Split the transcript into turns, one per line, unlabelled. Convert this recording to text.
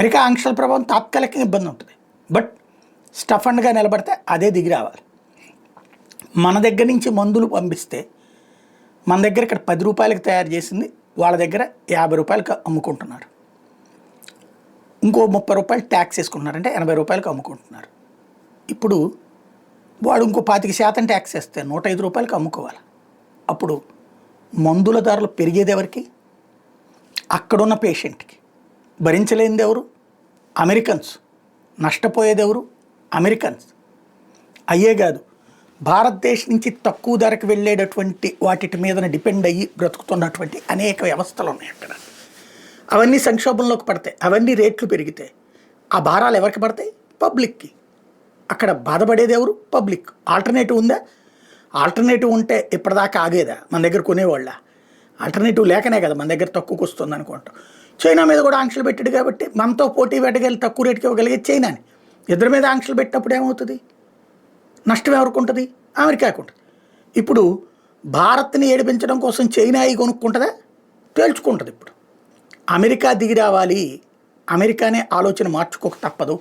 America ఆంక్షల ప్రభావం తాత్కాలికంగా ఇబ్బంది ఉంటుంది. బట్ స్టఫ్ అండ్గా నిలబడితే అదే దిగి రావాలి. మన దగ్గర నుంచి మందులు పంపిస్తే మన దగ్గర ఇక్కడ 10 రూపాయలకు తయారు చేసింది వాళ్ళ దగ్గర 50 రూపాయలకు అమ్ముకుంటున్నారు. ఇంకో 30 రూపాయలు ట్యాక్స్ వేసుకుంటున్నారు, అంటే 80 రూపాయలకు అమ్ముకుంటున్నారు. ఇప్పుడు వాడు ఇంకో 25% ట్యాక్స్ వేస్తే 105 రూపాయలకు అమ్ముకోవాలి. అప్పుడు మందుల ధరలు పెరిగేది ఎవరికి? అక్కడున్న పేషెంట్కి. భరించలేనిది ఎవరు? అమెరికన్స్. నష్టపోయేది ఎవరు? అమెరికన్స్. అయ్యే కాదు, భారతదేశం నుంచి తక్కువ ధరకు వెళ్ళేటటువంటి వాటి మీద డిపెండ్ అయ్యి బ్రతుకుతున్నటువంటి అనేక వ్యవస్థలు ఉన్నాయి అక్కడ. అవన్నీ సంక్షోభంలోకి పడతాయి, అవన్నీ రేట్లు పెరిగితాయి. ఆ భారాలు ఎవరికి పడతాయి? పబ్లిక్కి. అక్కడ బాధపడేది ఎవరు? పబ్లిక్. ఆల్టర్నేటివ్ ఉందా? ఆల్టర్నేటివ్ ఉంటే ఇప్పటిదాకా ఆగేదా? మన దగ్గర కొనేవాళ్ళ? ఆల్టర్నేటివ్ లేకనే కదా మన దగ్గర తక్కువకి వస్తుంది అనుకుంటాం. చైనా మీద కూడా ఆంక్షలు పెట్టాడు కాబట్టి మనతో పోటీ పెట్టగలి తక్కువ రేటుకి ఇవ్వగలిగేది చైనాని. ఇద్దరి మీద ఆంక్షలు పెట్టినప్పుడు ఏమవుతుంది? నష్టం ఎవరికి ఉంటుంది? అమెరికాకు ఉంటుంది. ఇప్పుడు భారత్ని ఏడిపించడం కోసం చైనా కొనుక్కుంటుందా? తేల్చుకుంటుంది. ఇప్పుడు అమెరికా దిగి రావాలి, అమెరికానే ఆలోచన మార్చుకోక తప్పదు.